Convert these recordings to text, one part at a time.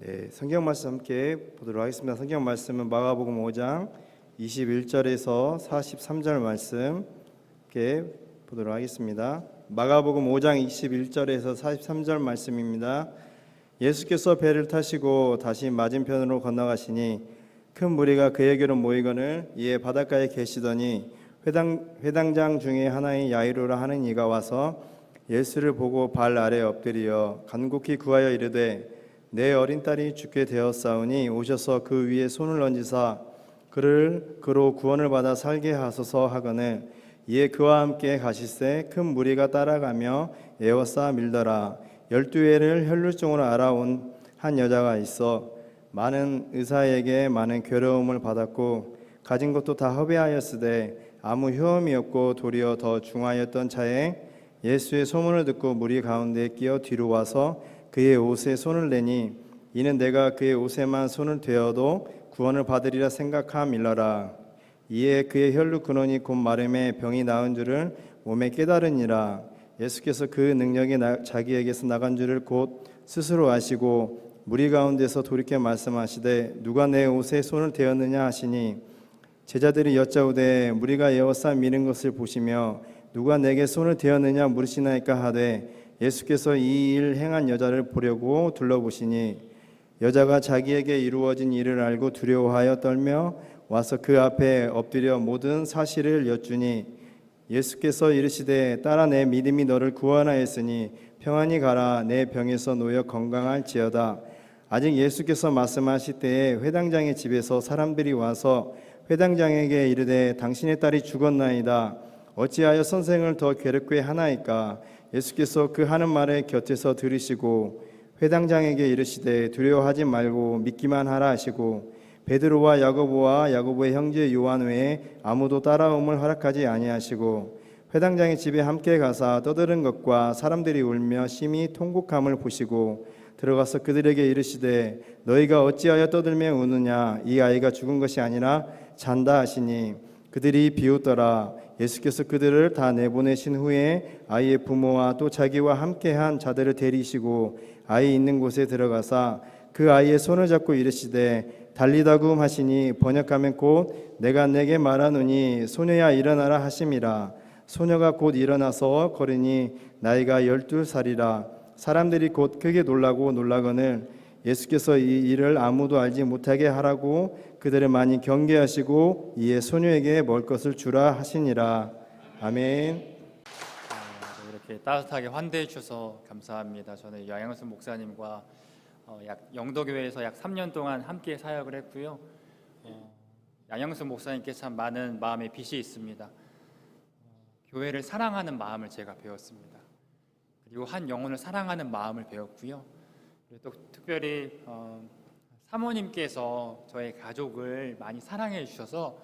네, 성경 말씀 함께 보도록 하겠습니다. 성경 말씀은 마가복음 5장 21절에서 43절 말씀 함께 보도록 하겠습니다. 마가복음 5장 21절에서 43절 말씀입니다. 예수께서 배를 타시고 다시 맞은편으로 건너가시니 큰 무리가 그에게로 모이거늘 이에 바닷가에 계시더니 회당장 중에 하나인 야이로라 하는 이가 와서 예수를 보고 발 아래 엎드려 간곡히 구하여 이르되 내 어린 딸이 죽게 되었사오니 오셔서 그 위에 손을 얹으사 그를 그로 구원을 받아 살게 하소서 하거늘 이에 그와 함께 가시세 큰 무리가 따라가며 에워싸 밀더라. 12회를 혈루증으로 알아온 한 여자가 있어 많은 의사에게 많은 괴로움을 받았고 가진 것도 다 허비하였으되 아무 효험이 없고 도리어 더 중하였던 차에 예수의 소문을 듣고 무리 가운데 끼어 뒤로 와서 그의 옷에 손을 내니 이는 내가 그의 옷에만 손을 대어도 구원을 받으리라 생각함일러라. 이에 그의 혈루 근원이 곧 마름에 병이 나은 줄을 몸에 깨달으니라. 예수께서 그 능력이 자기에게서 나간 줄을 곧 스스로 아시고 무리 가운데서 돌이켜 말씀하시되 누가 내 옷에 손을 대었느냐 하시니 제자들이 여짜오되 무리가 에워싸 미는 것을 보시며 누가 내게 손을 대었느냐 물으시나이까 하되 예수께서 이 일 행한 여자를 보려고 둘러보시니 여자가 자기에게 이루어진 일을 알고 두려워하여 떨며 와서 그 앞에 엎드려 모든 사실을 여쭈니 예수께서 이르시되 딸아 내 믿음이 너를 구원하였으니 평안히 가라 내 병에서 놓여 건강할지어다. 아직 예수께서 말씀하실 때에 회당장의 집에서 사람들이 와서 회당장에게 이르되 당신의 딸이 죽었나이다. 어찌하여 선생을 더 괴롭게 하나이까. 예수께서 그 하는 말에 곁에서 들으시고 회당장에게 이르시되 두려워하지 말고 믿기만 하라 하시고 베드로와 야고보와 야고보의 형제 요한 외에 아무도 따라옴을 허락하지 아니하시고 회당장의 집에 함께 가사 떠드는 것과 사람들이 울며 심히 통곡함을 보시고 들어가서 그들에게 이르시되 너희가 어찌하여 떠들며 우느냐 이 아이가 죽은 것이 아니라 잔다 하시니 그들이 비웃더라. 예수께서 그들을 다 내보내신 후에 아이의 부모와 또 자기와 함께한 자들을 데리시고 아이 있는 곳에 들어가사 그 아이의 손을 잡고 이르시되 달리다굼 하시니 번역하면 곧 내가 내게 말하노니 소녀야 일어나라 하심이라. 소녀가 곧 일어나서 걸으니 나이가 12살이라. 사람들이 곧 크게 놀라거늘 예수께서 이 일을 아무도 알지 못하게 하라고 그들을 많이 경계하시고 이에 소녀에게 먹을 것을 주라 하시니라. 아멘. 이렇게 따뜻하게 환대해 주셔서 감사합니다. 저는 양영순 목사님과 영도교회에서 약 3년 동안 함께 사역을 했고요. 양영순 목사님께 참 많은 마음의 빚이 있습니다. 교회를 사랑하는 마음을 제가 배웠습니다. 그리고 한 영혼을 사랑하는 마음을 배웠고요. 그리고 또 특별히 사모님께서 저의 가족을 많이 사랑해 주셔서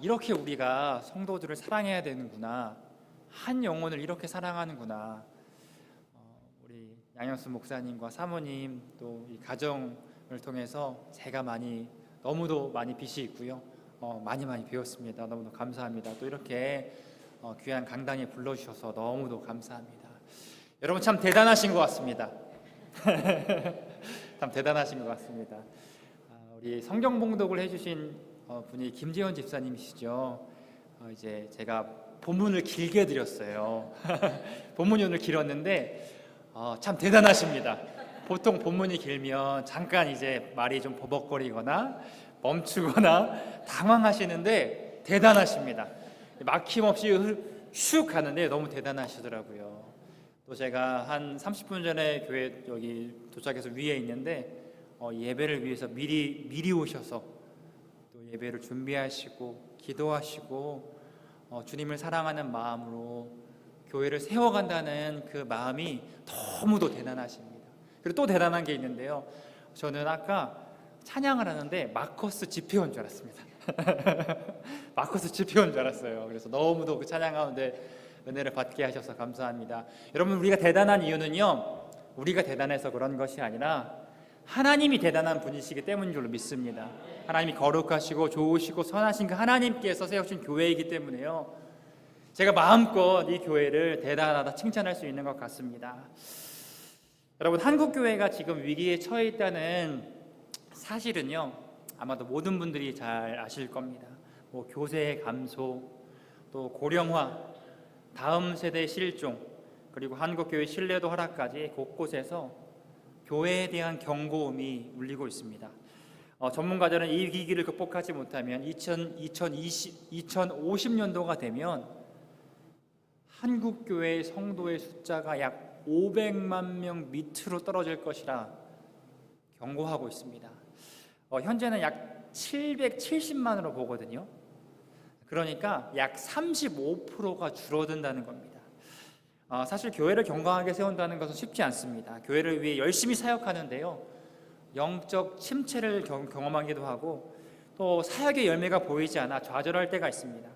이렇게 우리가 성도들을 사랑해야 되는구나, 한 영혼을 이렇게 사랑하는구나. 우리 양현수 목사님과 사모님 또 이 가정을 통해서 제가 너무도 많이 빚이 있고요. 많이 배웠습니다. 너무도 감사합니다. 또 이렇게 귀한 강단에 불러주셔서 너무도 감사합니다. 여러분 참 대단하신 것 같습니다. 참 대단하신 것 같습니다. 우리 성경 봉독을 해주신 분이 김재현 집사님이시죠. 이제 제가 본문을 길게 드렸어요. 본문이 오늘 길었는데 참 대단하십니다. 보통 본문이 길면 잠깐 이제 말이 좀 버벅거리거나 멈추거나 당황하시는데 대단하십니다. 막힘없이 슉 가는데 너무 대단하시더라고요. 또 제가 한 30분 전에 교회 여기 도착해서 위에 있는데 예배를 위해서 미리 오셔서 또 예배를 준비하시고 기도하시고 주님을 사랑하는 마음으로 교회를 세워간다는 그 마음이 너무도 대단하십니다. 그리고 또 대단한 게 있는데요. 저는 아까 찬양을 하는데 마커스 집회원 줄 알았습니다. 마커스 집회원 줄 알았어요. 그래서 너무도 그 찬양 가운데 은혜를 받게 하셔서 감사합니다. 여러분 우리가 대단한 이유는요, 우리가 대단해서 그런 것이 아니라 하나님이 대단한 분이시기 때문인 줄로 믿습니다. 하나님이 거룩하시고 좋으시고 선하신 그 하나님께서 세우신 교회이기 때문에요, 제가 마음껏 이 교회를 대단하다 칭찬할 수 있는 것 같습니다. 여러분, 한국 교회가 지금 위기에 처해 있다는 사실은요, 아마도 모든 분들이 잘 아실 겁니다. 뭐 교세 감소, 또 고령화, 다음 세대 실종, 그리고 한국 교회 신뢰도 하락까지 곳곳에서 교회에 대한 경고음이 울리고 있습니다. 전문가들은 이 위기를 극복하지 못하면 2050년도가 되면 한국 교회 성도의 숫자가 약 500만 명 밑으로 떨어질 것이라 경고하고 있습니다. 현재는 약 770만으로 보거든요. 그러니까 약 35%가 줄어든다는 겁니다. 사실 교회를 건강하게 세운다는 것은 쉽지 않습니다. 교회를 위해 열심히 사역하는데요, 영적 침체를 경험하기도 하고, 또 사역의 열매가 보이지 않아 좌절할 때가 있습니다.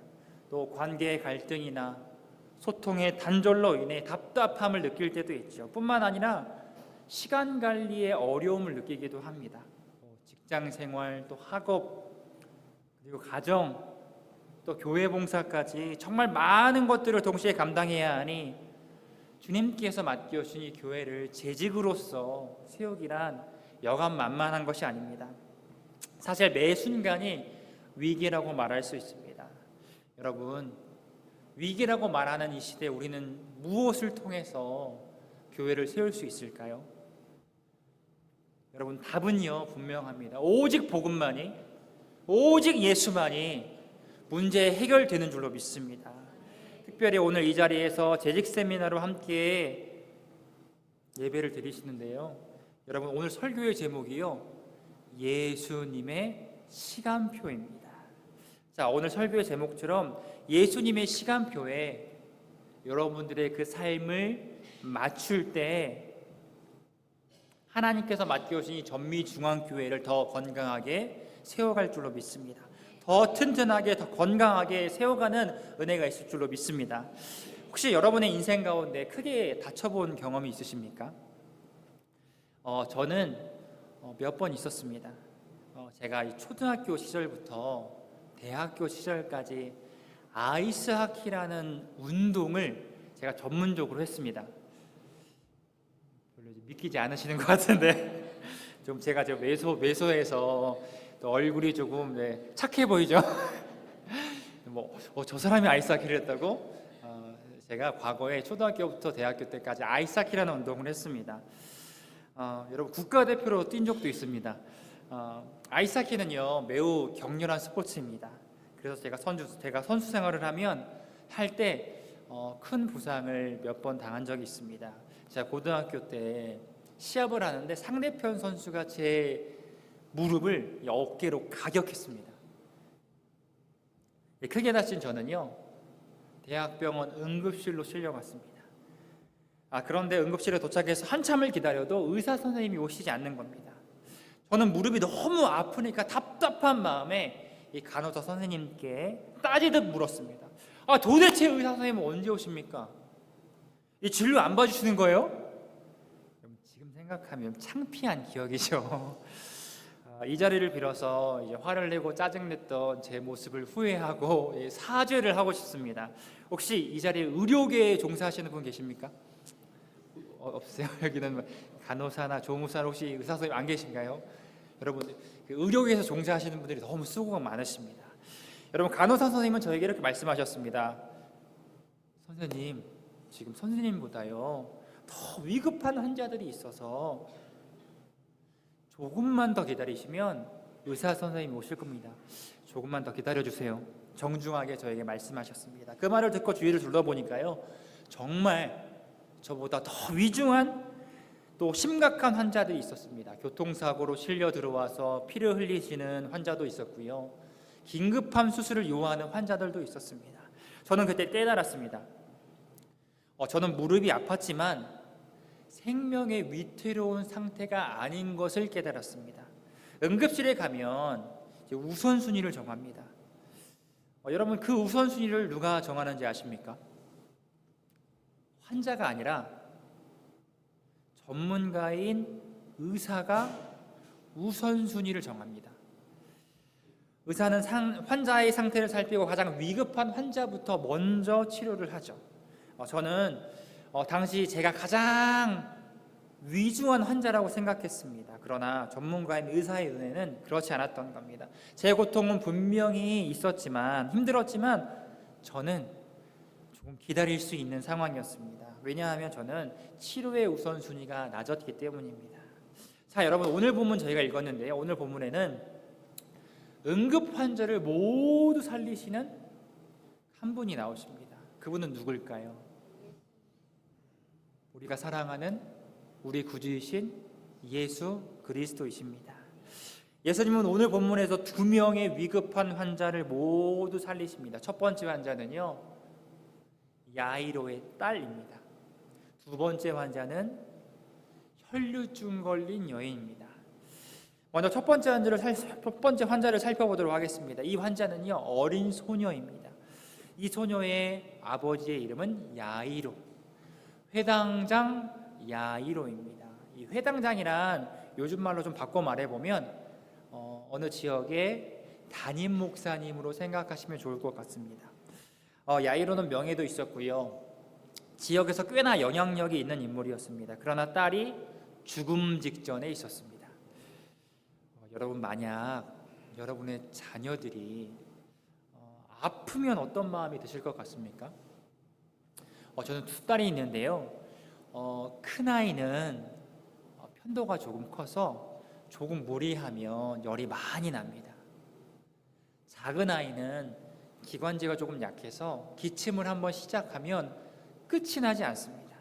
또 관계의 갈등이나 소통의 단절로 인해 답답함을 느낄 때도 있죠. 뿐만 아니라 시간 관리에 어려움을 느끼기도 합니다. 직장 생활, 또 학업, 그리고 가정, 또 교회 봉사까지 정말 많은 것들을 동시에 감당해야 하니 주님께서 맡겨주신 이 교회를 재직으로서 세우기란 여간 만만한 것이 아닙니다. 사실 매 순간이 위기라고 말할 수 있습니다. 여러분, 위기라고 말하는 이 시대에 우리는 무엇을 통해서 교회를 세울 수 있을까요? 여러분, 답은요 분명합니다. 오직 복음만이, 오직 예수만이 문제 해결되는 줄로 믿습니다. 특별히 오늘 이 자리에서 재직 세미나로 함께 예배를 드리시는데요, 여러분, 오늘 설교의 제목이요, 예수님의 시간표입니다. 자, 오늘 설교의 제목처럼 예수님의 시간표에 여러분들의 그 삶을 맞출 때 하나님께서 맡겨주신 이 전미중앙교회를 더 건강하게 세워갈 줄로 믿습니다. 더 튼튼하게, 더 건강하게 세워가는 은혜가 있을 줄로 믿습니다. 혹시 여러분의 인생 가운데 크게 다쳐본 경험이 있으십니까? 저는 몇 번 있었습니다. 제가 이 초등학교 시절부터 대학교 시절까지 아이스하키라는 운동을 제가 전문적으로 했습니다. 별로 믿기지 않으시는 것 같은데 좀 제가 매소해서 또 얼굴이 조금 착해 보이죠? 저 사람이 아이스하키를 했다고? 제가 과거에 초등학교부터 대학교 때까지 아이스하키라는 운동을 했습니다. 여러분, 국가대표로 뛴 적도 있습니다. 아이스하키는요 매우 격렬한 스포츠입니다. 그래서 제가 선수 생활을 할 때 큰 부상을 몇 번 당한 적이 있습니다. 제가 고등학교 때 시합을 하는데 상대편 선수가 제 무릎을 어깨로 가격했습니다. 크게 다친 저는요 대학병원 응급실로 실려갔습니다. 그런데 응급실에 도착해서 한참을 기다려도 의사 선생님이 오시지 않는 겁니다. 저는 무릎이 너무 아프니까 답답한 마음에 이 간호사 선생님께 따지듯 물었습니다. 도대체 의사 선생님은 언제 오십니까? 이 진료 안 봐주시는 거예요? 지금 생각하면 창피한 기억이죠. 이 자리를 빌어서 이제 화를 내고 짜증냈던 제 모습을 후회하고 사죄를 하고 싶습니다. 혹시 이 자리에 의료계에 종사하시는 분 계십니까? 없으세요? 여기는 간호사나 조무사 혹시 의사 선생님 안 계신가요? 여러분, 그 의료계에서 종사하시는 분들이 너무 수고가 많으십니다. 여러분, 간호사 선생님은 저에게 이렇게 말씀하셨습니다. 선생님, 지금 선생님보다요 더 위급한 환자들이 있어서 조금만 더 기다리시면 의사 선생님이 오실 겁니다. 조금만 더 기다려주세요. 정중하게 저에게 말씀하셨습니다. 그 말을 듣고 주위를 둘러보니까요 정말 저보다 더 위중한 또 심각한 환자들이 있었습니다. 교통사고로 실려 들어와서 피를 흘리시는 환자도 있었고요, 긴급한 수술을 요하는 환자들도 있었습니다. 저는 그때 깨달았습니다. 저는 무릎이 아팠지만 생명의 위태로운 상태가 아닌 것을 깨달았습니다. 응급실에 가면 우선순위를 정합니다. 여러분, 그 우선순위를 누가 정하는지 아십니까? 환자가 아니라 전문가인 의사가 우선순위를 정합니다. 의사는 환자의 상태를 살피고 가장 위급한 환자부터 먼저 치료를 하죠. 저는 당시 제가 가장 위중한 환자라고 생각했습니다. 그러나 전문가인 의사의 눈에는 그렇지 않았던 겁니다. 제 고통은 분명히 있었지만 힘들었지만 저는 조금 기다릴 수 있는 상황이었습니다. 왜냐하면 저는 치료의 우선순위가 낮았기 때문입니다. 자, 여러분, 오늘 본문 저희가 읽었는데요. 오늘 본문에는 응급 환자를 모두 살리시는 한 분이 나오십니다. 그분은 누굴까요? 우리가 사랑하는 우리 구주이신 예수 그리스도이십니다. 예수님은 오늘 본문에서 2명의 위급한 환자를 모두 살리십니다. 첫 번째 환자는요, 야이로의 딸입니다. 두 번째 환자는 혈류증 걸린 여인입니다. 먼저 첫 번째 환자를 살펴보도록 하겠습니다. 이 환자는요, 어린 소녀입니다. 이 소녀의 아버지의 이름은 야이로, 회당장 야이로입니다. 이 회당장이란 요즘 말로 좀 바꿔 말해보면 어느 지역의 담임 목사님으로 생각하시면 좋을 것 같습니다. 야이로는 명예도 있었고요, 지역에서 꽤나 영향력이 있는 인물이었습니다. 그러나 딸이 죽음 직전에 있었습니다. 여러분, 만약 여러분의 자녀들이 아프면 어떤 마음이 드실 것 같습니까? 저는 2딸이 있는데요. 큰아이는 편도가 조금 커서 조금 무리하면 열이 많이 납니다. 작은 아이는 기관지가 조금 약해서 기침을 한번 시작하면 끝이 나지 않습니다.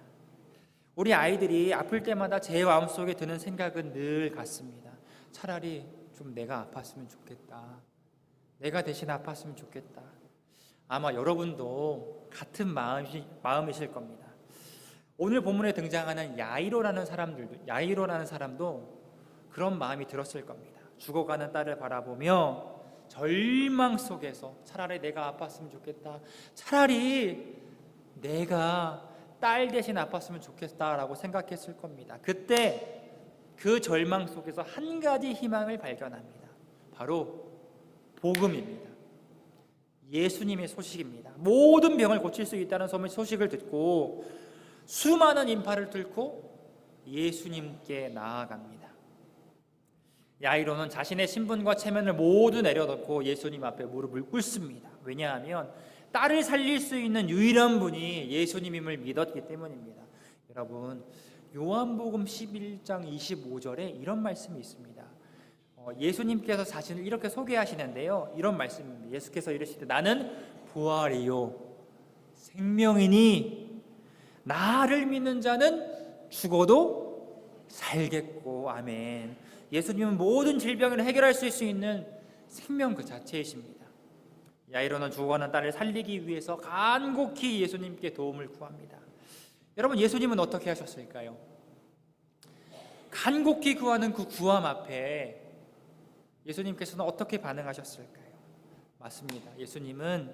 우리 아이들이 아플 때마다 제 마음속에 드는 생각은 늘 같습니다. 차라리 좀 내가 아팠으면 좋겠다. 내가 대신 아팠으면 좋겠다. 아마 여러분도 같은 마음이실 겁니다. 오늘 본문에 등장하는 야이로라는 사람도 그런 마음이 들었을 겁니다. 죽어가는 딸을 바라보며 절망 속에서 차라리 내가 아팠으면 좋겠다. 차라리 내가 딸 대신 아팠으면 좋겠다라고 생각했을 겁니다. 그때 그 절망 속에서 한 가지 희망을 발견합니다. 바로 복음입니다. 예수님의 소식입니다. 모든 병을 고칠 수 있다는 소식을 듣고 수많은 인파를 뚫고 예수님께 나아갑니다. 야이로는 자신의 신분과 체면을 모두 내려놓고 예수님 앞에 무릎을 꿇습니다. 왜냐하면 딸을 살릴 수 있는 유일한 분이 예수님임을 믿었기 때문입니다. 여러분, 요한복음 11장 25절에 이런 말씀이 있습니다. 예수님께서 자신을 이렇게 소개하시는데요, 이런 말씀입니다. 예수께서 이르시되 나는 부활이요 생명이니 나를 믿는 자는 죽어도 살겠고. 아멘. 예수님은 모든 질병을 해결할 수 있는 생명 그 자체이십니다. 야이로는 죽어가는 딸을 살리기 위해서 간곡히 예수님께 도움을 구합니다. 여러분, 예수님은 어떻게 하셨을까요? 간곡히 구하는 그 구함 앞에 예수님께서는 어떻게 반응하셨을까요? 맞습니다. 예수님은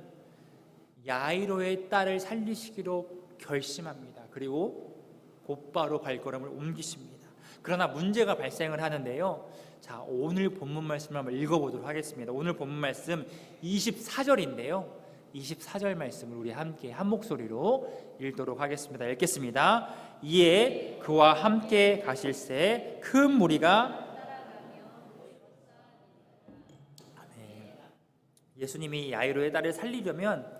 야이로의 딸을 살리시기로 결심합니다. 그리고 곧바로 발걸음을 옮기십니다. 그러나 문제가 발생을 하는데요. 자, 오늘 본문 말씀을 한번 읽어보도록 하겠습니다. 오늘 본문 말씀 24절인데요. 24절 말씀을 우리 함께 한 목소리로 읽도록 하겠습니다. 읽겠습니다. 이에 그와 함께 가실새 큰 무리가 예수님이 야이로의 딸을 살리려면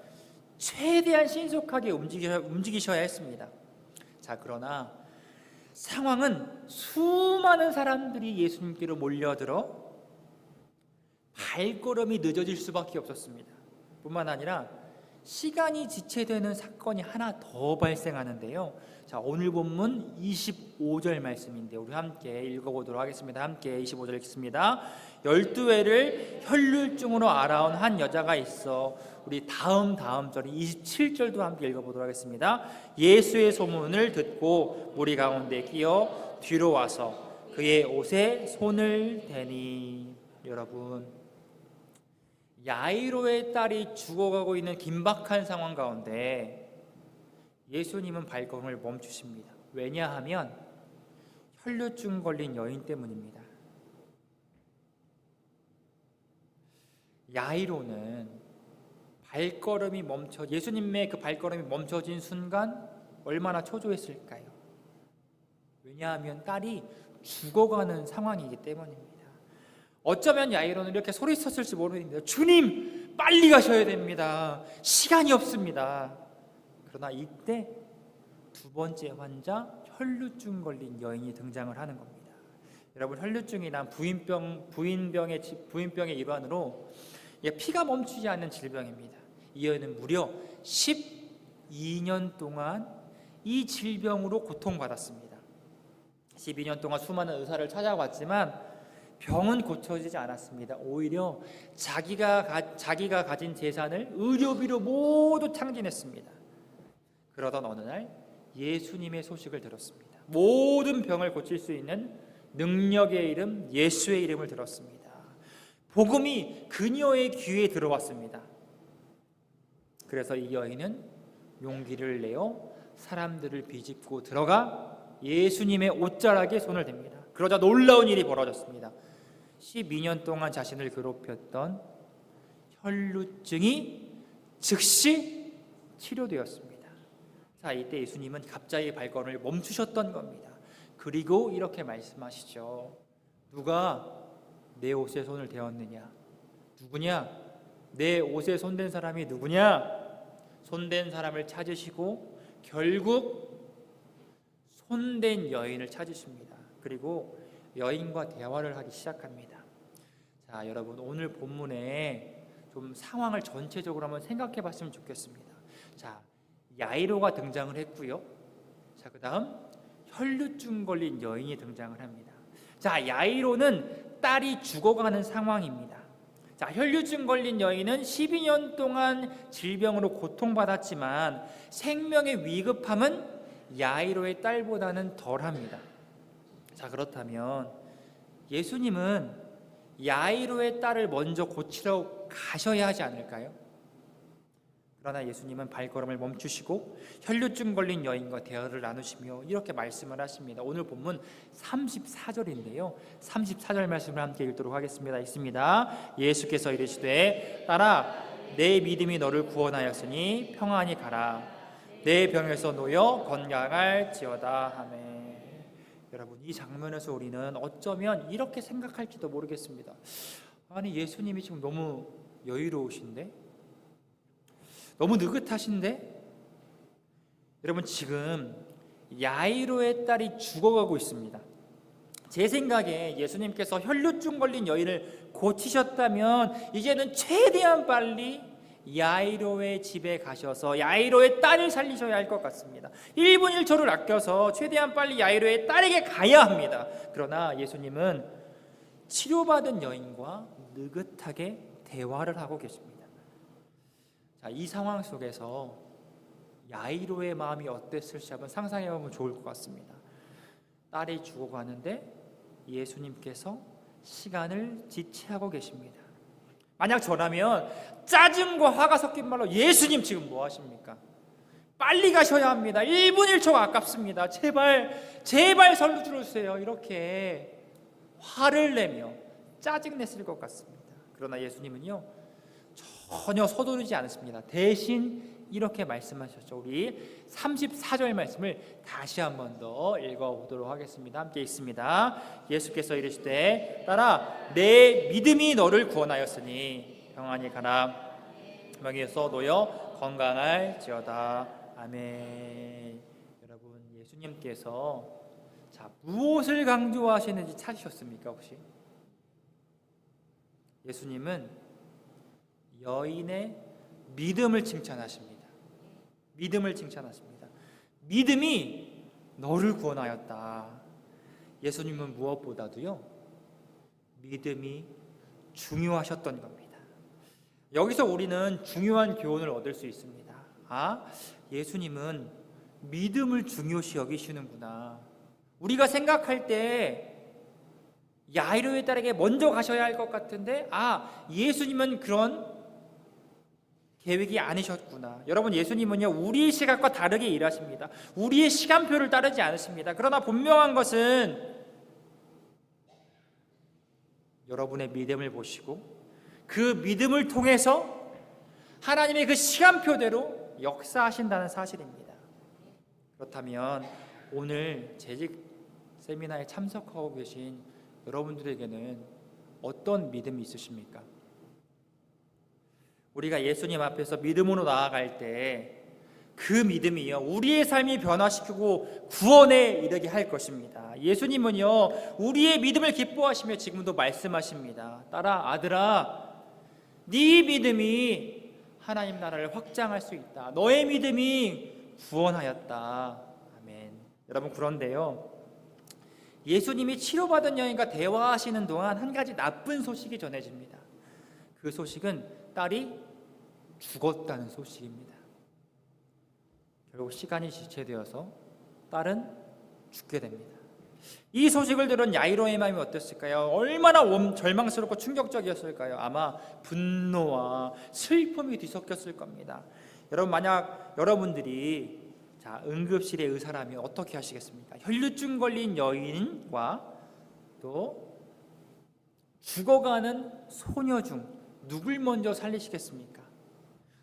최대한 신속하게 움직이셔야 했습니다. 자, 그러나 상황은 수많은 사람들이 예수님께로 몰려들어 발걸음이 늦어질 수밖에 없었습니다. 뿐만 아니라 시간이 지체되는 사건이 하나 더 발생하는데요. 자, 오늘 본문 25절 말씀인데 우리 함께 읽어보도록 하겠습니다. 함께 25절 읽겠습니다. 12회를 혈류증으로 알아온 한 여자가 있어. 우리 다음 절이 27절도 함께 읽어보도록 하겠습니다. 예수의 소문을 듣고 무리 가운데 끼어 뒤로 와서 그의 옷에 손을 대니. 여러분, 야이로의 딸이 죽어가고 있는 긴박한 상황 가운데 예수님은 발걸음을 멈추십니다. 왜냐하면 혈류증 걸린 여인 때문입니다. 야이로는 예수님의 그 발걸음이 멈춰진 순간 얼마나 초조했을까요? 왜냐하면 딸이 죽어가는 상황이기 때문입니다. 어쩌면 야이로는 이렇게 소리쳤을지 모르겠는데 주님 빨리 가셔야 됩니다. 시간이 없습니다. 그러나 이때 두 번째 환자 혈루증 걸린 여인이 등장을 하는 겁니다. 여러분 혈루증이란 부인병의 일환으로 피가 멈추지 않는 질병입니다. 이 여인은 무려 12년 동안 이 질병으로 고통받았습니다. 12년 동안 수많은 의사를 찾아봤지만 병은 고쳐지지 않았습니다. 오히려 자기가 가진 재산을 의료비로 모두 탕진했습니다. 그러던 어느 날 예수님의 소식을 들었습니다. 모든 병을 고칠 수 있는 능력의 이름 예수의 이름을 들었습니다. 복음이 그녀의 귀에 들어왔습니다. 그래서 이 여인은 용기를 내어 사람들을 비집고 들어가 예수님의 옷자락에 손을 댑니다. 그러자 놀라운 일이 벌어졌습니다. 12년 동안 자신을 괴롭혔던 혈루증이 즉시 치료되었습니다. 자, 이때 예수님은 갑자기 발걸음을 멈추셨던 겁니다. 그리고 이렇게 말씀하시죠. 누가 내 옷에 손을 대었느냐? 누구냐? 내 옷에 손댄 사람이 누구냐? 손댄 사람을 찾으시고 결국 손댄 여인을 찾으십니다. 그리고 여인과 대화를 하기 시작합니다. 자, 여러분 오늘 본문에 좀 상황을 전체적으로 한번 생각해 봤으면 좋겠습니다. 자, 야이로가 등장을 했고요. 자, 그다음 혈루증 걸린 여인이 등장을 합니다. 자, 야이로는 딸이 죽어가는 상황입니다. 자, 혈루증 걸린 여인은 12년 동안 질병으로 고통받았지만 생명의 위급함은 야이로의 딸보다는 덜합니다. 자, 그렇다면 예수님은 야이로의 딸을 먼저 고치러 가셔야 하지 않을까요? 그러나 예수님은 발걸음을 멈추시고 혈루증 걸린 여인과 대화를 나누시며 이렇게 말씀을 하십니다. 오늘 본문 34절인데요. 34절 말씀을 함께 읽도록 하겠습니다. 있습니다. 예수께서 이르시되 딸아 내 믿음이 너를 구원하였으니 평안히 가라. 내 병에서 놓여 건강할지어다 하매. 여러분 이 장면에서 우리는 어쩌면 이렇게 생각할지도 모르겠습니다. 아니 예수님이 지금 너무 여유로우신데? 너무 느긋하신데? 여러분 지금 야이로의 딸이 죽어가고 있습니다. 제 생각에 예수님께서 혈루증 걸린 여인을 고치셨다면 이제는 최대한 빨리 야이로의 집에 가셔서 야이로의 딸을 살리셔야 할 것 같습니다. 1분 1초를 아껴서 최대한 빨리 야이로의 딸에게 가야 합니다. 그러나 예수님은 치료받은 여인과 느긋하게 대화를 하고 계십니다. 자, 이 상황 속에서 야이로의 마음이 어땠을지 한번 상상해 보면 좋을 것 같습니다. 딸이 죽어가는데 예수님께서 시간을 지체하고 계십니다. 만약 저라면 짜증과 화가 섞인 말로 예수님 지금 뭐 하십니까? 빨리 가셔야 합니다. 1분 1초가 아깝습니다. 제발 살려주세요. 이렇게 화를 내며 짜증냈을 것 같습니다. 그러나 예수님은요 전혀 서두르지 않습니다. 대신 이렇게 말씀하셨죠. 우리 34절 말씀을 다시 한 번 더 읽어보도록 하겠습니다. 함께 읽습니다. 예수께서 이르시되 딸아 내 믿음이 너를 구원하였으니 평안히 가라. 병에서 놓여 건강할지어다. 아멘. 여러분 예수님께서 자 무엇을 강조하시는지 찾으셨습니까 혹시? 예수님은 여인의 믿음을 칭찬하십니다. 믿음을 칭찬하십니다. 믿음이 너를 구원하였다. 예수님은 무엇보다도요 믿음이 중요하셨던 겁니다. 여기서 우리는 중요한 교훈을 얻을 수 있습니다. 아, 예수님은 믿음을 중요시 여기시는구나. 우리가 생각할 때 야이로의 딸에게 먼저 가셔야 할 것 같은데 예수님은 그런 계획이 아니셨구나. 여러분 예수님은요 우리의 시각과 다르게 일하십니다. 우리의 시간표를 따르지 않으십니다. 그러나 분명한 것은 여러분의 믿음을 보시고 그 믿음을 통해서 하나님의 그 시간표대로 역사하신다는 사실입니다. 그렇다면 오늘 재직 세미나에 참석하고 계신 여러분들에게는 어떤 믿음이 있으십니까? 우리가 예수님 앞에서 믿음으로 나아갈 때 그 믿음이요 우리의 삶이 변화시키고 구원에 이르게 할 것입니다. 예수님은요 우리의 믿음을 기뻐하시며 지금도 말씀하십니다. 딸아, 아들아, 네 믿음이 하나님 나라를 확장할 수 있다. 너의 믿음이 구원하였다. 아멘. 여러분, 그런데요 예수님이 치료받은 여인과 대화하시는 동안 한 가지 나쁜 소식이 전해집니다. 그 소식은 딸이 죽었다는 소식입니다. 결국 시간이 지체되어서 딸은 죽게 됩니다. 이 소식을 들은 야이로의 마음이 어땠을까요? 얼마나 절망스럽고 충격적이었을까요? 아마 분노와 슬픔이 뒤섞였을 겁니다. 여러분, 만약 여러분들이 응급실의 의사라면 어떻게 하시겠습니까? 혈류증 걸린 여인과 또 죽어가는 소녀 중 누굴 먼저 살리시겠습니까?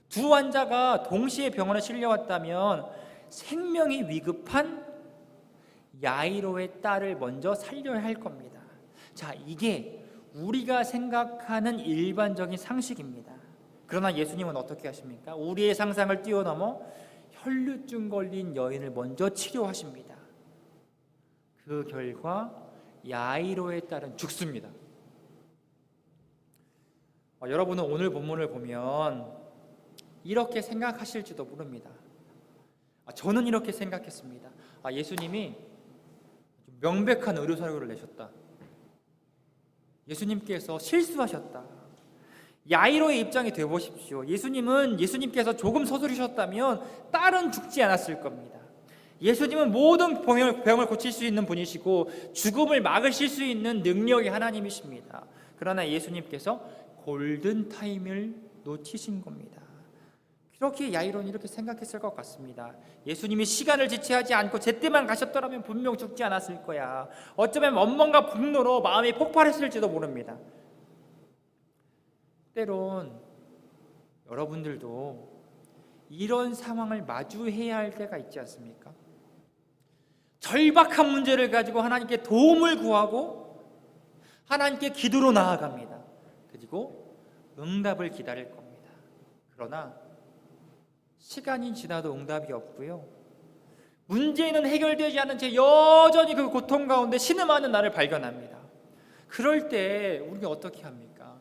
두 환자가 동시에 병원에 실려왔다면 생명이 위급한 야이로의 딸을 먼저 살려야 할 겁니다. 이게 우리가 생각하는 일반적인 상식입니다. 그러나 예수님은 어떻게 하십니까? 우리의 상상을 뛰어넘어 혈류증 걸린 여인을 먼저 치료하십니다. 그 결과 야이로의 딸은 죽습니다. 여러분은 오늘 본문을 보면 이렇게 생각하실지도 모릅니다. 저는 이렇게 생각했습니다. 예수님이 명백한 의료사고를 내셨다. 예수님께서 실수하셨다. 야이로의 입장이 되어보십시오. 예수님께서 조금 서두르셨다면 딸은 죽지 않았을 겁니다. 예수님은 모든 병을 고칠 수 있는 분이시고 죽음을 막으실 수 있는 능력이 하나님이십니다. 그러나 예수님께서 골든타임을 놓치신 겁니다. 그렇게 야이로는 이렇게 생각했을 것 같습니다. 예수님이 시간을 지체하지 않고 제때만 가셨더라면 분명 죽지 않았을 거야. 어쩌면 원망과 분노로 마음이 폭발했을지도 모릅니다. 때론 여러분들도 이런 상황을 마주해야 할 때가 있지 않습니까? 절박한 문제를 가지고 하나님께 도움을 구하고 하나님께 기도로 나아갑니다. 그리고 응답을 기다릴 겁니다. 그러나 시간이 지나도 응답이 없고요, 문제는 해결되지 않은 채 여전히 그 고통 가운데 신음하는 나를 발견합니다. 그럴 때 우리가 어떻게 합니까?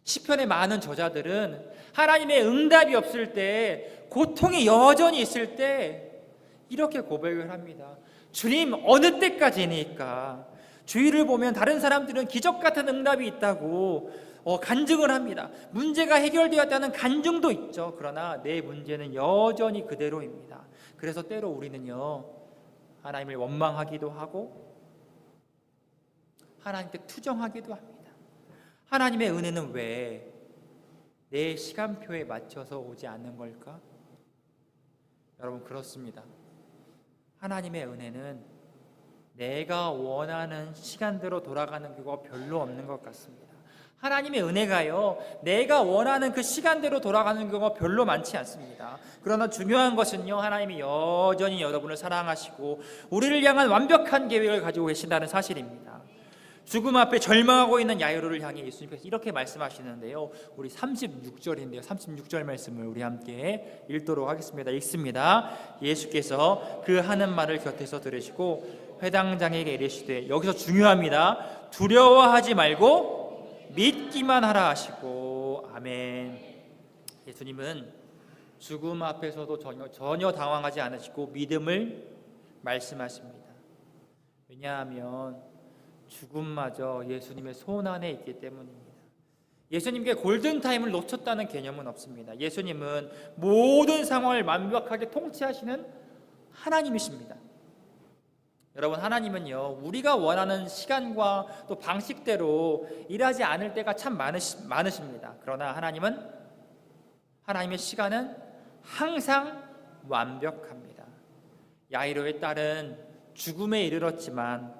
시편의 많은 저자들은 하나님의 응답이 없을 때, 고통이 여전히 있을 때 이렇게 고백을 합니다. 주님, 어느 때까지니까? 주위를 보면 다른 사람들은 기적 같은 응답이 있다고 간증을 합니다. 문제가 해결되었다는 간증도 있죠. 그러나 내 문제는 여전히 그대로입니다. 그래서 때로 우리는요 하나님을 원망하기도 하고 하나님께 투정하기도 합니다. 하나님의 은혜는 왜 내 시간표에 맞춰서 오지 않는 걸까? 여러분, 그렇습니다. 하나님의 은혜는 내가 원하는 시간대로 돌아가는 경우가 별로 없는 것 같습니다. 하나님의 은혜가요 내가 원하는 그 시간대로 돌아가는 경우가 별로 많지 않습니다. 그러나 중요한 것은요, 하나님이 여전히 여러분을 사랑하시고 우리를 향한 완벽한 계획을 가지고 계신다는 사실입니다. 죽음 앞에 절망하고 있는 야이로를 향해 예수님께서 이렇게 말씀하시는데요, 우리 36절인데요 36절 말씀을 우리 함께 읽도록 하겠습니다. 읽습니다. 예수께서 그 하는 말을 곁에서 들으시고 회당장에게 이르시되, 여기서 중요합니다. 두려워하지 말고 믿기만 하라 하시고. 아멘. 예수님은 죽음 앞에서도 전혀 당황하지 않으시고 믿음을 말씀하십니다. 왜냐하면 죽음마저 예수님의 손 안에 있기 때문입니다. 예수님께 골든타임을 놓쳤다는 개념은 없습니다. 예수님은 모든 상황을 완벽하게 통치하시는 하나님이십니다. 여러분, 하나님은요 우리가 원하는 시간과 또 방식대로 일하지 않을 때가 참 많으십니다. 그러나 하나님의 시간은 항상 완벽합니다. 야이로의 딸은 죽음에 이르렀지만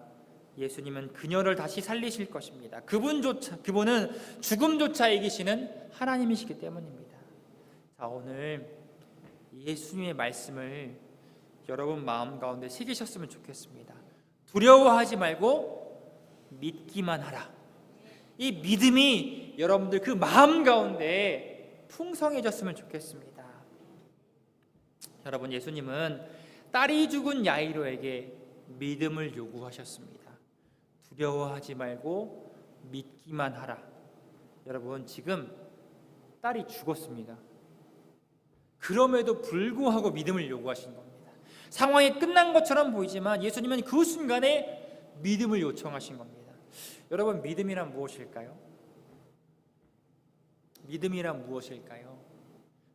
예수님은 그녀를 다시 살리실 것입니다. 그분은 죽음조차 이기시는 하나님이시기 때문입니다. 오늘 예수님의 말씀을 여러분 마음 가운데 새기셨으면 좋겠습니다. 두려워하지 말고 믿기만 하라. 이 믿음이 여러분들 그 마음 가운데 풍성해졌으면 좋겠습니다. 여러분, 예수님은 딸이 죽은 야이로에게 믿음을 요구하셨습니다. 두려워하지 말고 믿기만 하라. 여러분, 지금 딸이 죽었습니다. 그럼에도 불구하고 믿음을 요구하신 겁니다. 상황이 끝난 것처럼 보이지만 예수님은 그 순간에 믿음을 요청하신 겁니다. 여러분, 믿음이란 무엇일까요? 믿음이란 무엇일까요?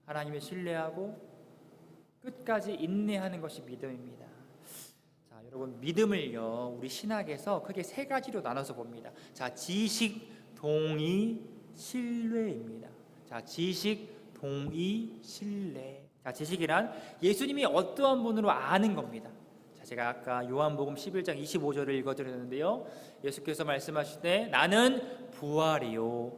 하나님을 신뢰하고 끝까지 인내하는 것이 믿음입니다. 자, 여러분, 믿음을요, 우리 신학에서 크게 세 가지로 나눠서 봅니다. 자, 지식, 동의, 신뢰입니다. 자, 지식, 동의, 신뢰. 자, 지식이란 예수님이 어떠한 분으로 아는 겁니다. 자, 제가 아까 요한복음 11장 25절을 읽어드렸는데요, 예수께서 말씀하실 나는 부활이요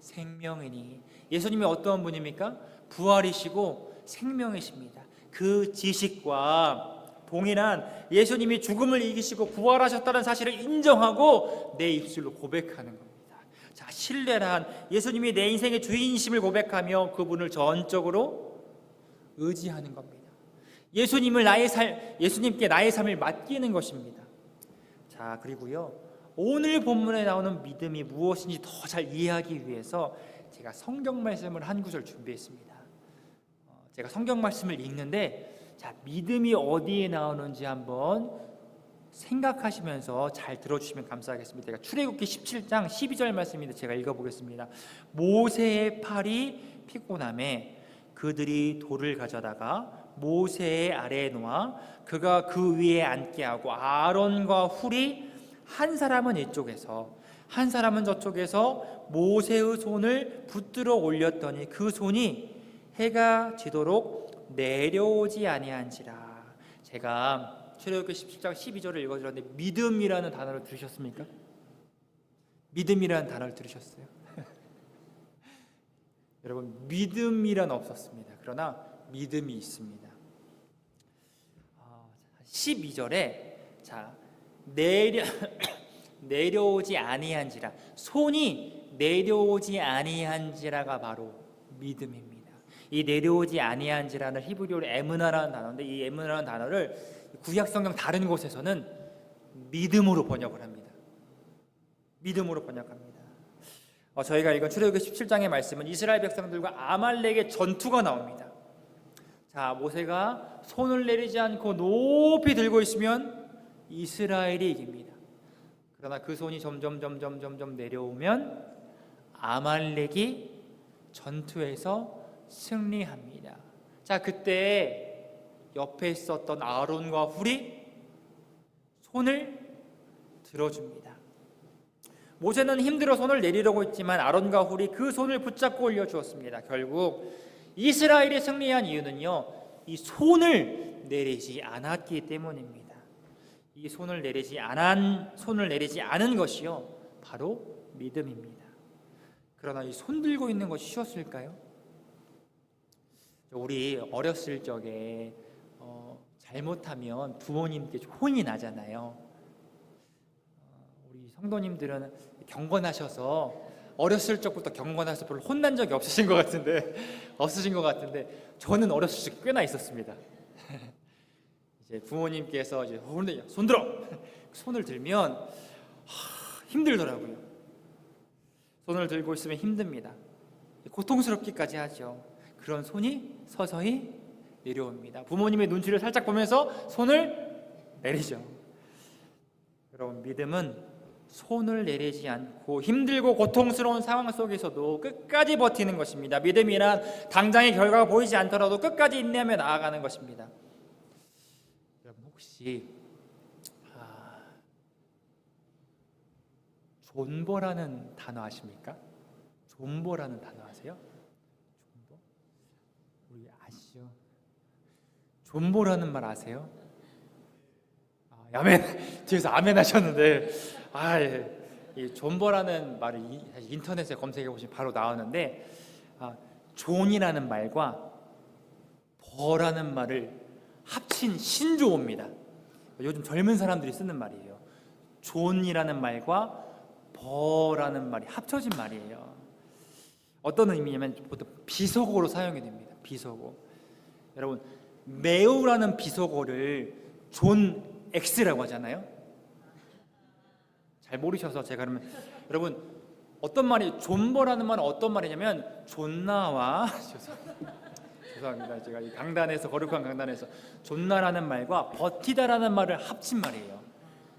생명이니. 예수님이 어떠한 분입니까? 부활이시고 생명이십니다. 그 지식과 동일한 예수님이 죽음을 이기시고 부활하셨다는 사실을 인정하고 내 입술로 고백하는 겁니다. 자, 신뢰란 예수님이 내 인생의 주인이심을 고백하며 그분을 전적으로 의지하는 겁니다. 예수님께 나의 삶을 맡기는 것입니다. 자, 그리고요, 오늘 본문에 나오는 믿음이 무엇인지 더 잘 이해하기 위해서 제가 성경 말씀을 한 구절 준비했습니다. 제가 성경 말씀을 읽는데, 자, 믿음이 어디에 나오는지 한번 생각하시면서 잘 들어주시면 감사하겠습니다. 제가 출애굽기 17장 12절 말씀인데 제가 읽어보겠습니다. 모세의 팔이 피곤함에 그들이 돌을 가져다가 모세의 아래에 놓아 그가 그 위에 앉게 하고 아론과 훌이 한 사람은 이쪽에서 한 사람은 저쪽에서 모세의 손을 붙들어 올렸더니 그 손이 해가 지도록 내려오지 아니한지라. 제가 출애굽기 17장 12절을 읽어드렸는데 믿음이라는 단어를 들으셨습니까? 믿음이라는 단어를 들으셨어요? 여러분, 믿음이란 없었습니다. 그러나 믿음이 있습니다. 12절에 자, 내려오지 아니한지라, 손이 내려오지 아니한지라가 바로 믿음입니다. 이 내려오지 아니한지라는 히브리어로 에므나라는 단어인데, 이 에므나라는 단어를 구약 성경 다른 곳에서는 믿음으로 번역을 합니다. 믿음으로 번역합니다. 저희가 읽은 출애굽기 17장의 말씀은 이스라엘 백성들과 아말렉의 전투가 나옵니다. 자, 모세가 손을 내리지 않고 높이 들고 있으면 이스라엘이 이깁니다. 그러나 그 손이 점점 내려오면 아말렉이 전투에서 승리합니다. 자, 그때 옆에 있었던 아론과 훌이 손을 들어줍니다. 모세는 힘들어 손을 내리려고 했지만 아론과 훌이 그 손을 붙잡고 올려주었습니다. 결국 이스라엘이 승리한 이유는요, 이 손을 내리지 않았기 때문입니다. 이 손을 내리지 않은 것이요, 바로 믿음입니다. 그러나 이 손 들고 있는 것이 쉬웠을까요? 우리 어렸을 적에 잘못하면 부모님께 혼이 나잖아요. 우리 성도님들은 경건하셔서 어렸을 적부터 경건해서 별로 혼난 적이 없으신 것 같은데 저는 어렸을 적 꽤나 있었습니다. 이제 부모님께서 이제 손 들어, 손을 들면 힘들더라고요. 손을 들고 있으면 힘듭니다. 고통스럽기까지 하죠. 그런 손이 서서히 내려옵니다. 부모님의 눈치를 살짝 보면서 손을 내리죠. 여러분, 믿음은 손을 내리지 않고 힘들고 고통스러운 상황 속에서도 끝까지 버티는 것입니다. 믿음이란 당장의 결과가 보이지 않더라도 끝까지 인내하며 나아가는 것입니다. 여러분, 혹시 존버라는 단어 아십니까? 존버라는 단어 아세요? 존버? 우리 아시죠? 존버라는 말 아세요? 아멘. 뒤에서 아멘 하셨는데, 예. 이 존버라는 말을 인터넷에 검색해 보시면 바로 나오는데, 존이라는 말과 버라는 말을 합친 신조어입니다. 요즘 젊은 사람들이 쓰는 말이에요. 존이라는 말과 버라는 말이 합쳐진 말이에요. 어떤 의미냐면 보통 비속어로 사용이 됩니다. 비속어. 여러분, 매우라는 비속어를 존 X라고 하잖아요. 잘 모르셔서 제가 그러면 여러분 어떤 말이 존버라는 말은 어떤 말이냐면 존나와 죄송합니다. 제가 이 강단에서 거룩한 강단에서 존나라는 말과 버티다라는 말을 합친 말이에요.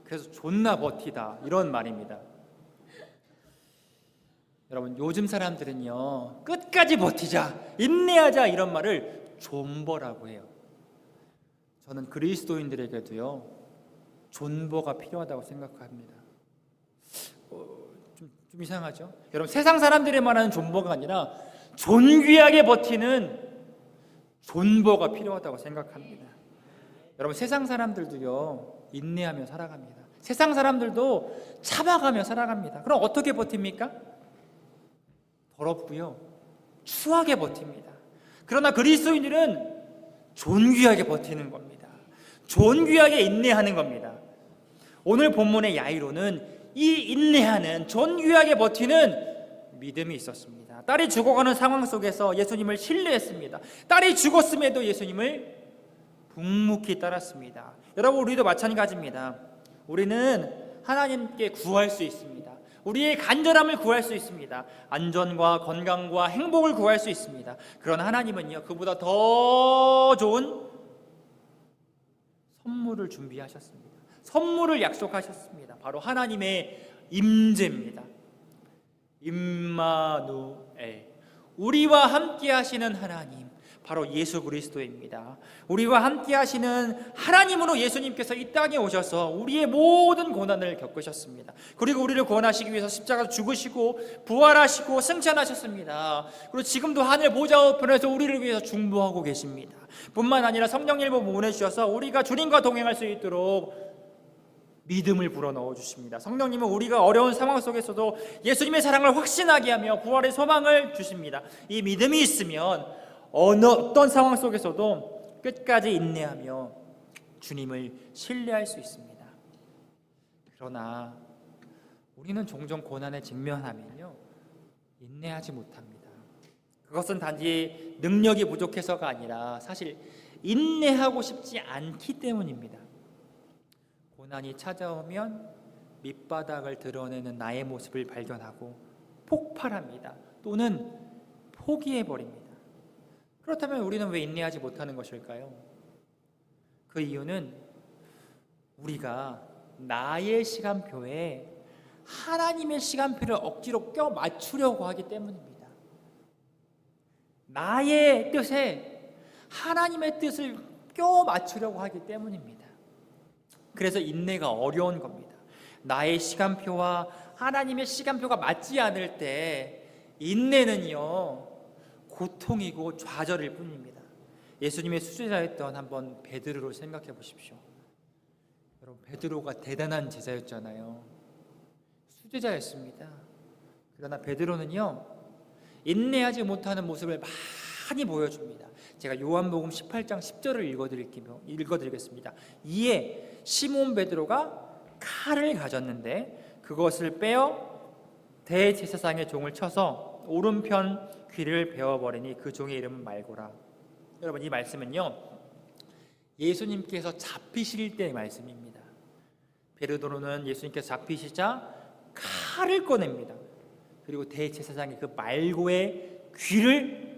그래서 존나 버티다 이런 말입니다. 여러분 요즘 사람들은요 끝까지 버티자 인내하자 이런 말을 존버라고 해요. 저는 그리스도인들에게도요 존버가 필요하다고 생각합니다. 좀 이상하죠? 여러분 세상 사람들이 말하는 존버가 아니라 존귀하게 버티는 존버가 필요하다고 생각합니다. 여러분 세상 사람들도요 인내하며 살아갑니다. 세상 사람들도 참아가며 살아갑니다. 그럼 어떻게 버팁니까? 더럽고요 추하게 버팁니다. 그러나 그리스도인들은 존귀하게 버티는 겁니다. 존귀하게 인내하는 겁니다. 오늘 본문의 야이로는 이 인내하는 존귀하게 버티는 믿음이 있었습니다. 딸이 죽어가는 상황 속에서 예수님을 신뢰했습니다. 딸이 죽었음에도 예수님을 묵묵히 따랐습니다. 여러분 우리도 마찬가지입니다. 우리는 하나님께 구할 수 있습니다. 우리의 간절함을 구할 수 있습니다. 안전과 건강과 행복을 구할 수 있습니다. 그러나 하나님은요 그보다 더 좋은 선물을 준비하셨습니다. 선물을 약속하셨습니다. 바로 하나님의 임재입니다. 임마누엘, 우리와 함께 하시는 하나님, 바로 예수 그리스도입니다. 우리와 함께 하시는 하나님으로 예수님께서 이 땅에 오셔서 우리의 모든 고난을 겪으셨습니다. 그리고 우리를 구원하시기 위해서 십자가로 죽으시고 부활하시고 승천하셨습니다. 그리고 지금도 하늘 보좌 우편에서 우리를 위해서 중보하고 계십니다. 뿐만 아니라 성령님을 보내주셔서 우리가 주님과 동행할 수 있도록 믿음을 불어넣어 주십니다. 성령님은 우리가 어려운 상황 속에서도 예수님의 사랑을 확신하게 하며 부활의 소망을 주십니다. 이 믿음이 있으면 어떤 상황 속에서도 끝까지 인내하며 주님을 신뢰할 수 있습니다. 그러나 우리는 종종 고난에 직면하면요 인내하지 못합니다. 그것은 단지 능력이 부족해서가 아니라 사실 인내하고 싶지 않기 때문입니다. 고난이 찾아오면 밑바닥을 드러내는 나의 모습을 발견하고 폭발합니다. 또는 포기해버립니다. 그렇다면 우리는 왜 인내하지 못하는 것일까요? 그 이유는 우리가 나의 시간표에 하나님의 시간표를 억지로 껴 맞추려고 하기 때문입니다. 나의 뜻에 하나님의 뜻을 껴 맞추려고 하기 때문입니다. 그래서 인내가 어려운 겁니다. 나의 시간표와 하나님의 시간표가 맞지 않을 때 인내는요 고통이고 좌절일 뿐입니다. 예수님의 수제자였던 한번 베드로를 생각해 보십시오. 여러분 베드로가 대단한 제자였잖아요. 수제자였습니다. 그러나 베드로는요 인내하지 못하는 모습을 많이 보여줍니다. 제가 요한복음 18장 10절을 읽어드리겠습니다. 이에 시몬 베드로가 칼을 가졌는데 그것을 빼어 대제사장의 종을 쳐서 오른편 귀를 베어버리니 그 종의 이름은 말고라. 여러분 이 말씀은요 예수님께서 잡히실 때의 말씀입니다. 베드로는 예수님께서 잡히시자 칼을 꺼냅니다. 그리고 대제사장이 그 말고의 귀를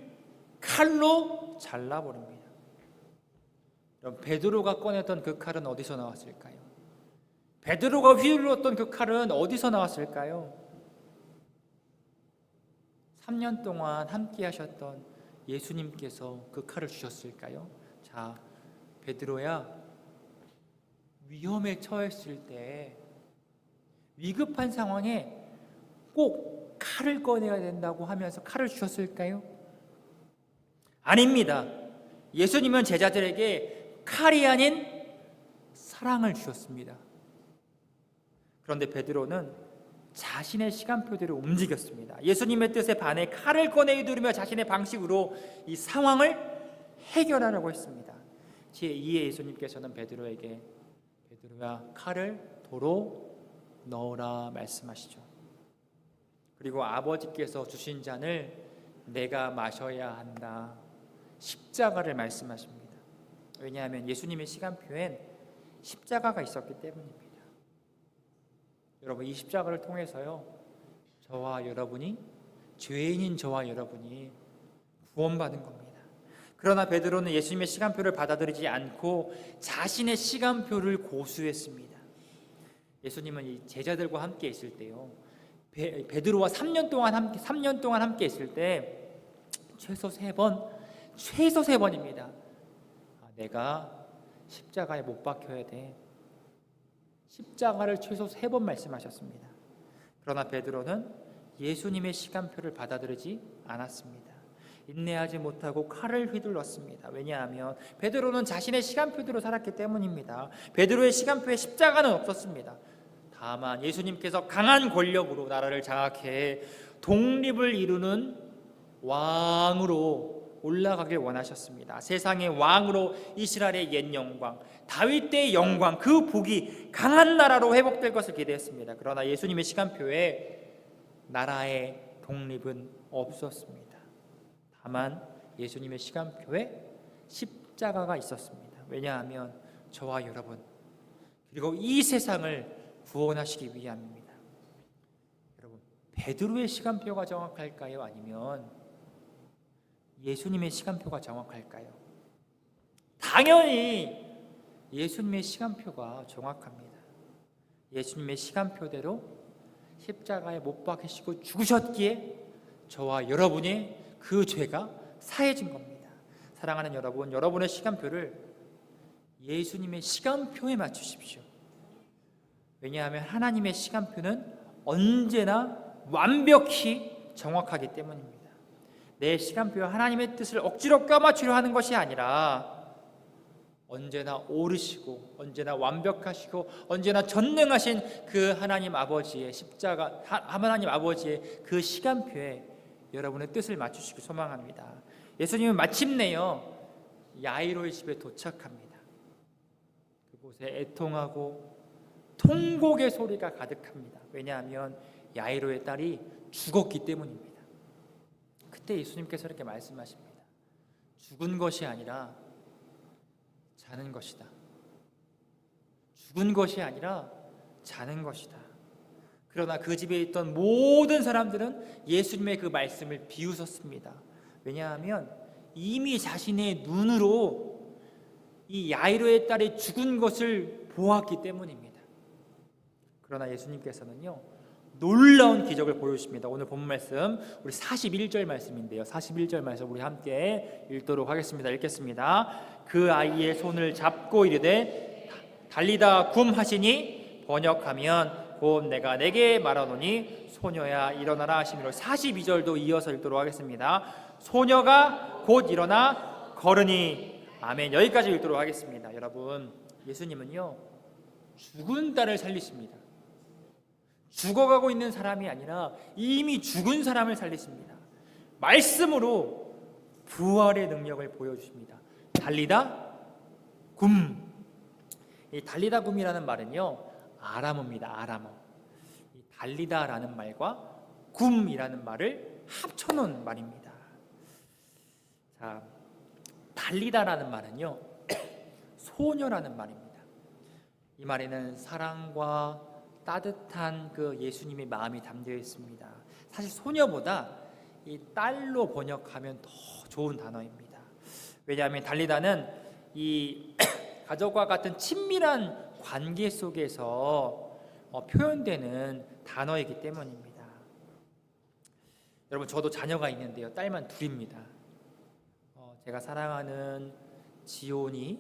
칼로 잘라버립니다. 여러분 베드로가 꺼냈던 그 칼은 어디서 나왔을까요? 베드로가 휘둘렀던 그 칼은 어디서 나왔을까요? 3년 동안 함께 하셨던 예수님께서 그 칼을 주셨을까요? 자, 베드로야, 위험에 처했을 때 위급한 상황에 꼭 칼을 꺼내야 된다고 하면서 칼을 주셨을까요? 아닙니다. 예수님은 제자들에게 칼이 아닌 사랑을 주셨습니다. 그런데 베드로는 자신의 시간표대로 움직였습니다. 예수님의 뜻에 반해 칼을 꺼내 휘두르며 자신의 방식으로 이 상황을 해결하려고 했습니다. 제2의 예수님께서는 베드로에게 베드로야 칼을 도로 넣으라 말씀하시죠. 그리고 아버지께서 주신 잔을 내가 마셔야 한다. 십자가를 말씀하십니다. 왜냐하면 예수님의 시간표엔 십자가가 있었기 때문입니다. 여러분, 이 십자가를 통해서요, 저와 여러분이, 죄인인 저와 여러분이 구원받은 겁니다. 그러나 베드로는 예수님의 시간표를 받아들이지 않고 자신의 시간표를 고수했습니다. 예수님은 이 제자들과 함께 있을 때요, 베드로와 3년 동안 함께 있을 때 최소 3번입니다. 내가 십자가에 못 박혀야 돼. 십자가를 최소 3번 말씀하셨습니다. 그러나 베드로는 예수님의 시간표를 받아들이지 않았습니다. 인내하지 못하고 칼을 휘둘렀습니다. 왜냐하면 베드로는 자신의 시간표대로 살았기 때문입니다. 베드로의 시간표에 십자가는 없었습니다. 다만 예수님께서 강한 권력으로 나라를 장악해 독립을 이루는 왕으로 올라가길 원하셨습니다. 세상의 왕으로 이스라엘의 옛 영광, 다윗 때의 영광, 그 복이 강한 나라로 회복될 것을 기대했습니다. 그러나 예수님의 시간표에 나라의 독립은 없었습니다. 다만 예수님의 시간표에 십자가가 있었습니다. 왜냐하면 저와 여러분, 그리고 이 세상을 구원하시기 위함입니다. 여러분, 베드로의 시간표가 정확할까요? 아니면 예수님의 시간표가 정확할까요? 당연히 예수님의 시간표가 정확합니다. 예수님의 시간표대로 십자가에 못 박히시고 죽으셨기에 저와 여러분의 그 죄가 사해진 겁니다. 사랑하는 여러분, 여러분의 시간표를 예수님의 시간표에 맞추십시오. 왜냐하면 하나님의 시간표는 언제나 완벽히 정확하기 때문입니다. 내 시간표와 하나님의 뜻을 억지로 껴맞추려 하는 것이 아니라 언제나 오르시고 언제나 완벽하시고 언제나 전능하신 그 하나님 아버지의 십자가, 하나님 아버지의 그 시간표에 여러분의 뜻을 맞추시기 소망합니다. 예수님은 마침내요, 야이로의 집에 도착합니다. 그곳에 애통하고 통곡의 소리가 가득합니다. 왜냐하면 야이로의 딸이 죽었기 때문입니다. 그때 예수님께서 이렇게 말씀하십니다. 죽은 것이 아니라 자는 것이다. 죽은 것이 아니라 자는 것이다. 그러나 그 집에 있던 모든 사람들은 예수님의 그 말씀을 비웃었습니다. 왜냐하면 이미 자신의 눈으로 이 야이로의 딸이 죽은 것을 보았기 때문입니다. 그러나 예수님께서는요, 놀라운 기적을 보여주십니다. 오늘 본 말씀 우리 41절 말씀인데요, 41절 말씀 우리 함께 읽도록 하겠습니다. 읽겠습니다. 그 아이의 손을 잡고 이르되 달리다 굼 하시니 번역하면 곧 내가 내게 말하노니 소녀야 일어나라 하시므로 42절도 이어서 읽도록 하겠습니다. 소녀가 곧 일어나 걸으니. 아멘. 여기까지 읽도록 하겠습니다. 여러분, 예수님은요, 죽은 딸을 살리십니다. 죽어가고 있는 사람이 아니라 이미 죽은 사람을 살리십니다. 말씀으로 부활의 능력을 보여주십니다. 달리다 굼. 이 달리다 굼이라는 말은요, 아람어입니다. 아람어. 이 달리다라는 말과 굼이라는 말을 합쳐놓은 말입니다. 자, 달리다라는 말은요, 소녀라는 말입니다. 이 말에는 사랑과 따뜻한 그 예수님의 마음이 담겨 있습니다. 사실 소녀보다 이 딸로 번역하면 더 좋은 단어입니다. 왜냐하면 달리다는 이 가족과 같은 친밀한 관계 속에서 표현되는 단어이기 때문입니다. 여러분, 저도 자녀가 있는데요, 딸만 둘입니다. 제가 사랑하는 지온이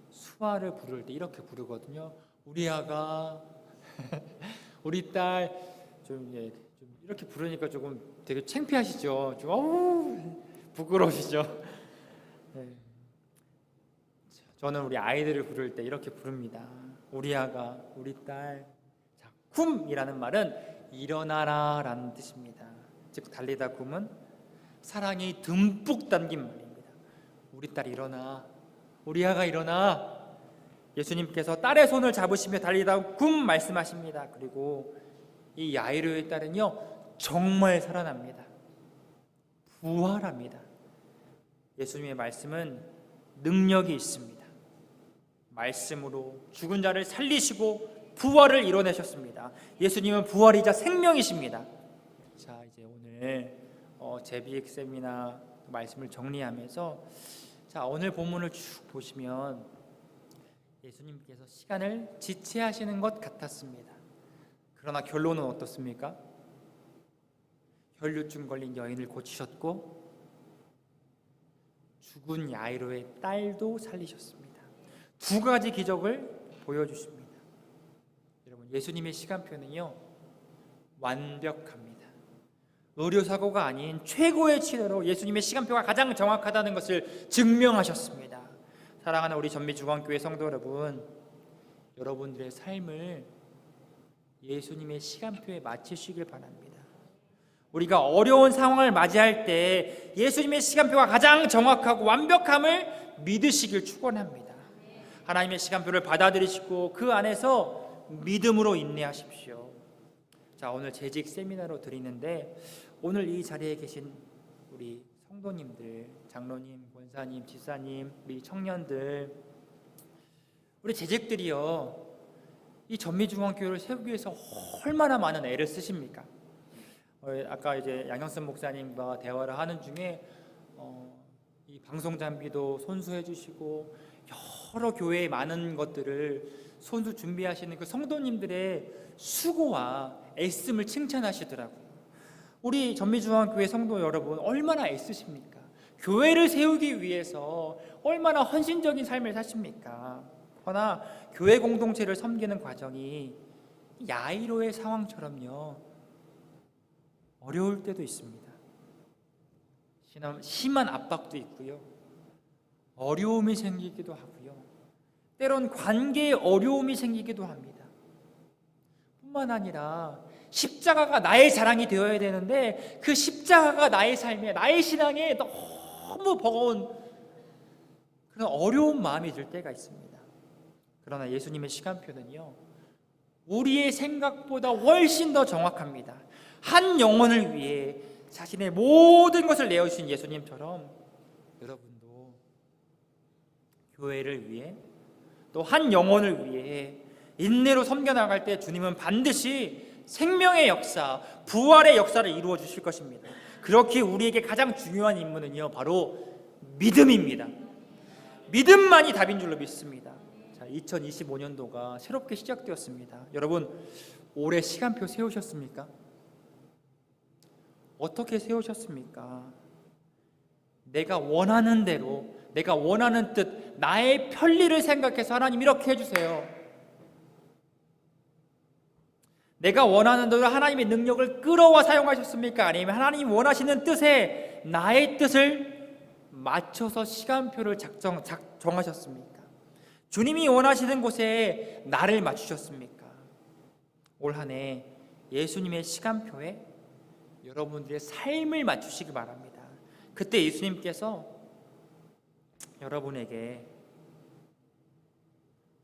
수아를 부를 때 이렇게 부르거든요. 우리 아가, 우리 딸, 좀 이렇게 부르니까 조금 되게 창피하시죠? 좀 부끄러우시죠? 네. 저는 우리 아이들을 부를 때 이렇게 부릅니다. 우리 아가, 우리 딸. 자, 굼이라는 말은 일어나라라는 뜻입니다. 즉 달리다 굼은 사랑이 듬뿍 담긴 말입니다. 우리 딸 일어나, 우리 아가 일어나. 예수님께서 딸의 손을 잡으시며 달리다가 굼 말씀하십니다. 그리고 이 야이로의 딸은요 정말 살아납니다. 부활합니다. 예수님의 말씀은 능력이 있습니다. 말씀으로 죽은 자를 살리시고 부활을 이뤄내셨습니다. 예수님은 부활이자 생명이십니다. 자, 이제 오늘 제비익 세미나 말씀을 정리하면서 자, 오늘 본문을 쭉 보시면 예수님께서 시간을 지체하시는 것 같았습니다. 그러나 결론은 어떻습니까? 혈류증 걸린 여인을 고치셨고 죽은 야이로의 딸도 살리셨습니다. 두 가지 기적을 보여주십니다. 여러분, 예수님의 시간표는요 완벽합니다. 의료사고가 아닌 최고의 치료로 예수님의 시간표가 가장 정확하다는 것을 증명하셨습니다. 사랑하는 우리 전미중앙교회 성도 여러분, 여러분들의 삶을 예수님의 시간표에 맞추시길 바랍니다. 우리가 어려운 상황을 맞이할 때 예수님의 시간표가 가장 정확하고 완벽함을 믿으시길 축원합니다. 하나님의 시간표를 받아들이시고 그 안에서 믿음으로 인내하십시오. 자, 오늘 재직 세미나로 드리는데 오늘 이 자리에 계신 우리 성도님들, 장로님, 권사님, 집사님, 우리 청년들, 우리 재직들이요 이 전미중앙교회를 세우기 위해서 얼마나 많은 애를 쓰십니까? 아까 이제 양형선 목사님과 대화를 하는 중에 이 방송 장비도 손수해 주시고 여러 교회의 많은 것들을 손수 준비하시는 그 성도님들의 수고와 애씀을 칭찬하시더라고요. 우리 전미중앙교회 성도 여러분 얼마나 애쓰십니까? 교회를 세우기 위해서 얼마나 헌신적인 삶을 사십니까? 그러나 교회 공동체를 섬기는 과정이 야이로의 상황처럼요 어려울 때도 있습니다. 심한 압박도 있고요. 어려움이 생기기도 하고요. 때론 관계에 어려움이 생기기도 합니다. 뿐만 아니라 십자가가 나의 자랑이 되어야 되는데 그 십자가가 나의 삶에, 나의 신앙에 너무 버거운 그런 어려운 마음이 들 때가 있습니다. 그러나 예수님의 시간표는요 우리의 생각보다 훨씬 더 정확합니다. 한 영혼을 위해 자신의 모든 것을 내어주신 예수님처럼 여러분도 교회를 위해 또 한 영혼을 위해 인내로 섬겨나갈 때 주님은 반드시 생명의 역사, 부활의 역사를 이루어 주실 것입니다. 그렇게 우리에게 가장 중요한 임무는요 바로 믿음입니다. 믿음만이 답인 줄로 믿습니다. 자, 2025년도가 새롭게 시작되었습니다. 여러분 올해 시간표 세우셨습니까? 어떻게 세우셨습니까? 내가 원하는 대로, 내가 원하는 뜻, 나의 편리를 생각해서 하나님 이렇게 해주세요. 내가 원하는 대로 하나님의 능력을 끌어와 사용하셨습니까? 아니면 하나님이 원하시는 뜻에 나의 뜻을 맞춰서 시간표를 정하셨습니까? 주님이 원하시는 곳에 나를 맞추셨습니까? 올 한 해 예수님의 시간표에 여러분들의 삶을 맞추시기 바랍니다. 그때 예수님께서 여러분에게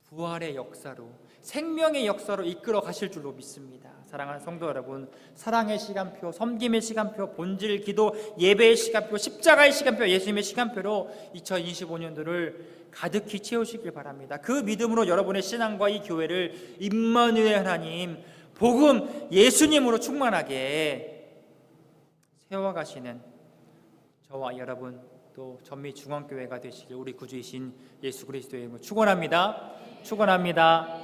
부활의 역사로, 생명의 역사로 이끌어 가실 줄로 믿습니다. 사랑하는 성도 여러분, 사랑의 시간표, 섬김의 시간표, 본질, 기도, 예배의 시간표, 십자가의 시간표, 예수님의 시간표로 2025년도를 가득히 채우시길 바랍니다. 그 믿음으로 여러분의 신앙과 이 교회를 임마누엘 하나님, 복음 예수님으로 충만하게 세워가시는 저와 여러분 또 전미중앙교회가 되시길 우리 구주이신 예수 그리스도의 이름으로 축원합니다. 축원합니다.